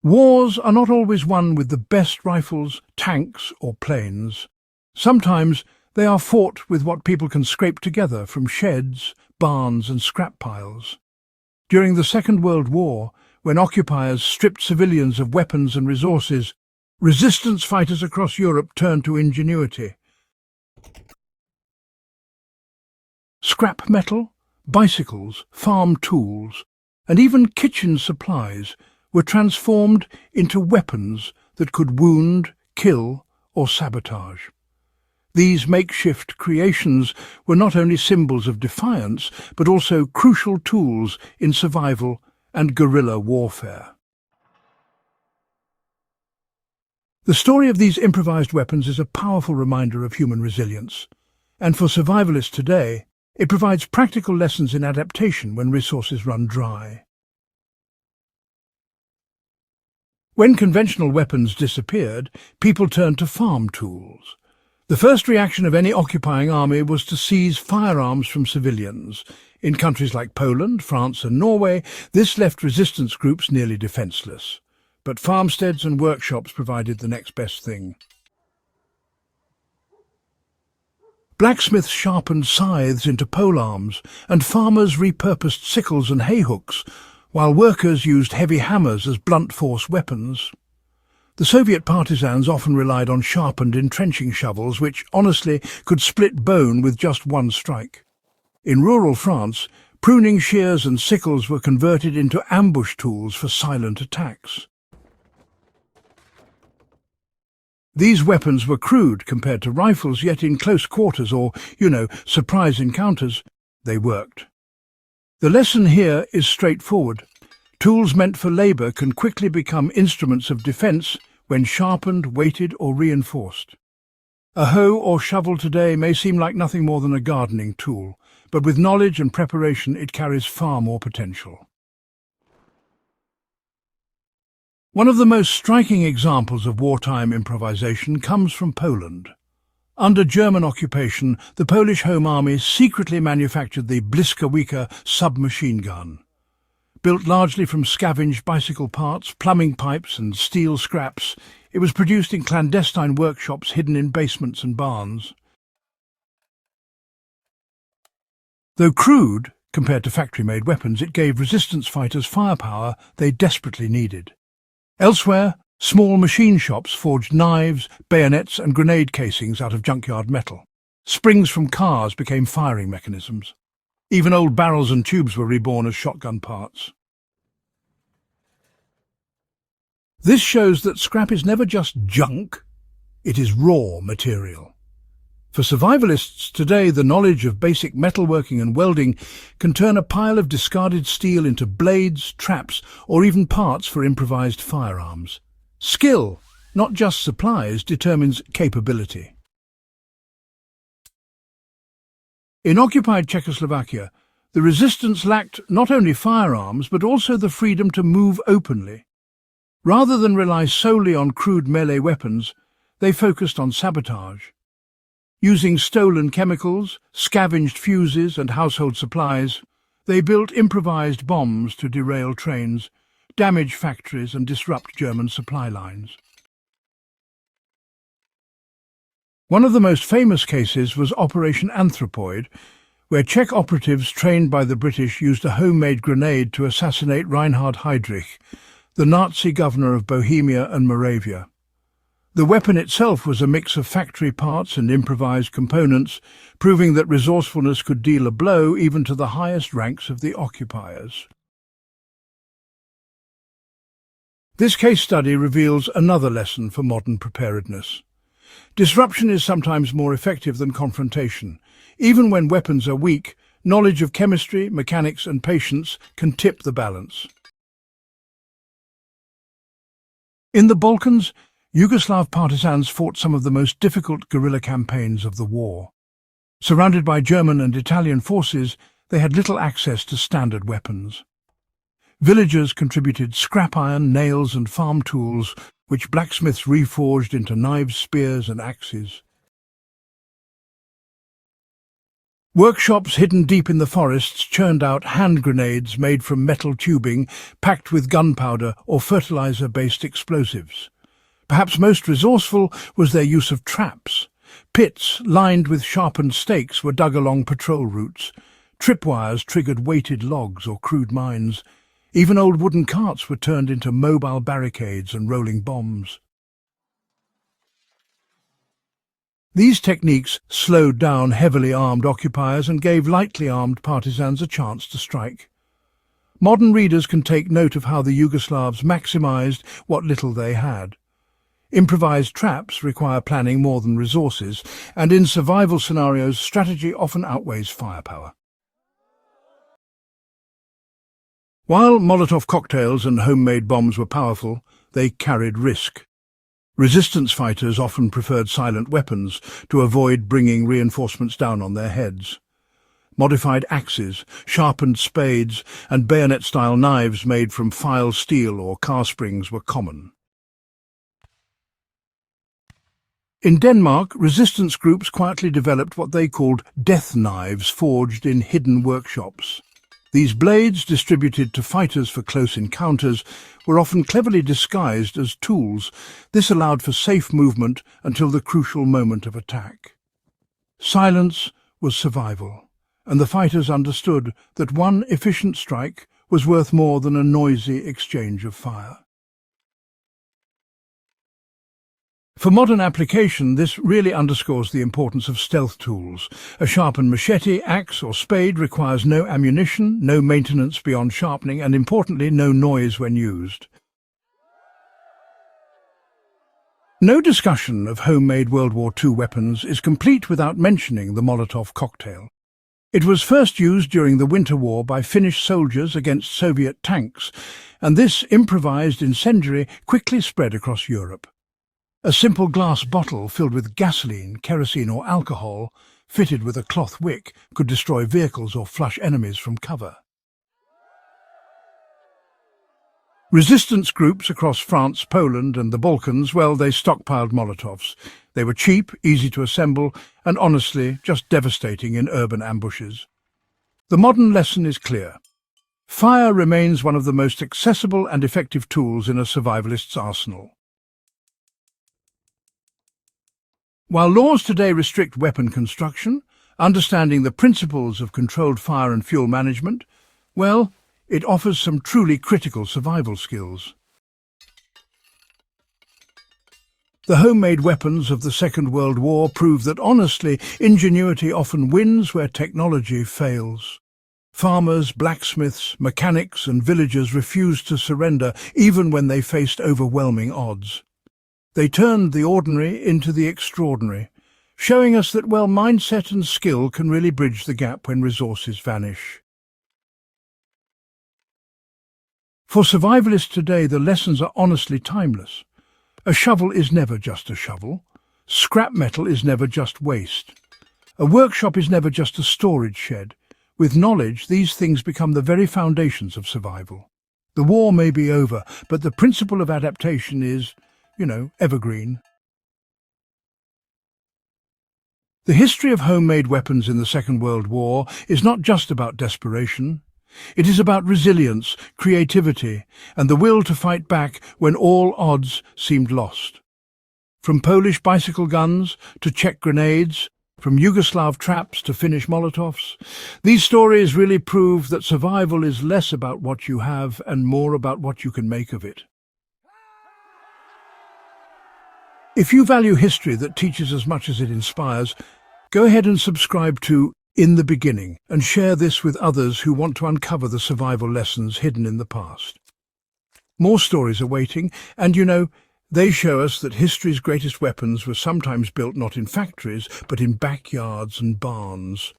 Wars are not always won with the best rifles, tanks or planes. Sometimes they are fought with what people can scrape together from sheds, barns and scrap piles. During the Second World War, when occupiers stripped civilians of weapons and resources, resistance fighters across Europe turned to ingenuity. Scrap metal, bicycles, farm tools, and even kitchen supplies were transformed into weapons that could wound, kill, or sabotage. These makeshift creations were not only symbols of defiance, but also crucial tools in survival and guerrilla warfare. The story of these improvised weapons is a powerful reminder of human resilience, and for survivalists today, it provides practical lessons in adaptation when resources run dry. When conventional weapons disappeared, people turned to farm tools. The first reaction of any occupying army was to seize firearms from civilians. In countries like Poland, France and Norway, this left resistance groups nearly defenceless. But farmsteads and workshops provided the next best thing. Blacksmiths sharpened scythes into polearms, and farmers repurposed sickles and hayhooks, while workers used heavy hammers as blunt force weapons. The Soviet partisans often relied on sharpened entrenching shovels, which, honestly, could split bone with just one strike. In rural France, pruning shears and sickles were converted into ambush tools for silent attacks. These weapons were crude compared to rifles, yet in close quarters or, surprise encounters, they worked. The lesson here is straightforward. Tools meant for labour can quickly become instruments of defence when sharpened, weighted or reinforced. A hoe or shovel today may seem like nothing more than a gardening tool, but with knowledge and preparation it carries far more potential. One of the most striking examples of wartime improvisation comes from Poland. Under German occupation, the Polish Home Army secretly manufactured the błyskawica submachine gun. Built largely from scavenged bicycle parts, plumbing pipes and steel scraps, it was produced in clandestine workshops hidden in basements and barns. Though crude, compared to factory-made weapons, it gave resistance fighters firepower they desperately needed. Elsewhere, small machine shops forged knives, bayonets and grenade casings out of junkyard metal. Springs from cars became firing mechanisms. Even old barrels and tubes were reborn as shotgun parts. This shows that scrap is never just junk, it is raw material. For survivalists today, the knowledge of basic metalworking and welding can turn a pile of discarded steel into blades, traps, or even parts for improvised firearms. Skill, not just supplies, determines capability. In occupied Czechoslovakia, the resistance lacked not only firearms but also the freedom to move openly. Rather than rely solely on crude melee weapons, they focused on sabotage. Using stolen chemicals, scavenged fuses and household supplies, they built improvised bombs to derail trains, damage factories and disrupt German supply lines. One of the most famous cases was Operation Anthropoid, where Czech operatives trained by the British used a homemade grenade to assassinate Reinhard Heydrich, the Nazi governor of Bohemia and Moravia. The weapon itself was a mix of factory parts and improvised components, proving that resourcefulness could deal a blow even to the highest ranks of the occupiers. This case study reveals another lesson for modern preparedness. Disruption is sometimes more effective than confrontation. Even when weapons are weak, knowledge of chemistry, mechanics and patience can tip the balance. In the Balkans, Yugoslav partisans fought some of the most difficult guerrilla campaigns of the war. Surrounded by German and Italian forces, they had little access to standard weapons. Villagers contributed scrap iron, nails and farm tools, which blacksmiths reforged into knives, spears and axes. Workshops hidden deep in the forests churned out hand grenades made from metal tubing packed with gunpowder or fertilizer-based explosives. Perhaps most resourceful was their use of traps. Pits lined with sharpened stakes were dug along patrol routes. Tripwires triggered weighted logs or crude mines. Even old wooden carts were turned into mobile barricades and rolling bombs. These techniques slowed down heavily armed occupiers and gave lightly armed partisans a chance to strike. Modern readers can take note of how the Yugoslavs maximised what little they had. Improvised traps require planning more than resources, and in survival scenarios, strategy often outweighs firepower. While Molotov cocktails and homemade bombs were powerful, they carried risk. Resistance fighters often preferred silent weapons to avoid bringing reinforcements down on their heads. Modified axes, sharpened spades, and bayonet-style knives made from file steel or car springs were common. In Denmark, resistance groups quietly developed what they called death knives forged in hidden workshops. These blades, distributed to fighters for close encounters, were often cleverly disguised as tools. This allowed for safe movement until the crucial moment of attack. Silence was survival, and the fighters understood that one efficient strike was worth more than a noisy exchange of fire. For modern application, this really underscores the importance of stealth tools. A sharpened machete, axe or spade requires no ammunition, no maintenance beyond sharpening, and importantly, no noise when used. No discussion of homemade World War II weapons is complete without mentioning the Molotov cocktail. It was first used during the Winter War by Finnish soldiers against Soviet tanks, and this improvised incendiary quickly spread across Europe. A simple glass bottle filled with gasoline, kerosene or alcohol, fitted with a cloth wick, could destroy vehicles or flush enemies from cover. Resistance groups across France, Poland and the Balkans, well, they stockpiled Molotovs. They were cheap, easy to assemble, and honestly, just devastating in urban ambushes. The modern lesson is clear. Fire remains one of the most accessible and effective tools in a survivalist's arsenal. While laws today restrict weapon construction, understanding the principles of controlled fire and fuel management, well, it offers some truly critical survival skills. The homemade weapons of the Second World War prove that, honestly, ingenuity often wins where technology fails. Farmers, blacksmiths, mechanics and villagers refused to surrender even when they faced overwhelming odds. They turned the ordinary into the extraordinary, showing us that, well, mindset and skill can really bridge the gap when resources vanish. For survivalists today, the lessons are honestly timeless. A shovel is never just a shovel. Scrap metal is never just waste. A workshop is never just a storage shed. With knowledge, these things become the very foundations of survival. The war may be over, but the principle of adaptation is, evergreen. The history of homemade weapons in the Second World War is not just about desperation. It is about resilience, creativity, and the will to fight back when all odds seemed lost. From Polish bicycle guns to Czech grenades, from Yugoslav traps to Finnish Molotovs, these stories really prove that survival is less about what you have and more about what you can make of it. If you value history that teaches as much as it inspires, go ahead and subscribe to In the Beginning and share this with others who want to uncover the survival lessons hidden in the past. More stories are waiting, and they show us that history's greatest weapons were sometimes built not in factories, but in backyards and barns.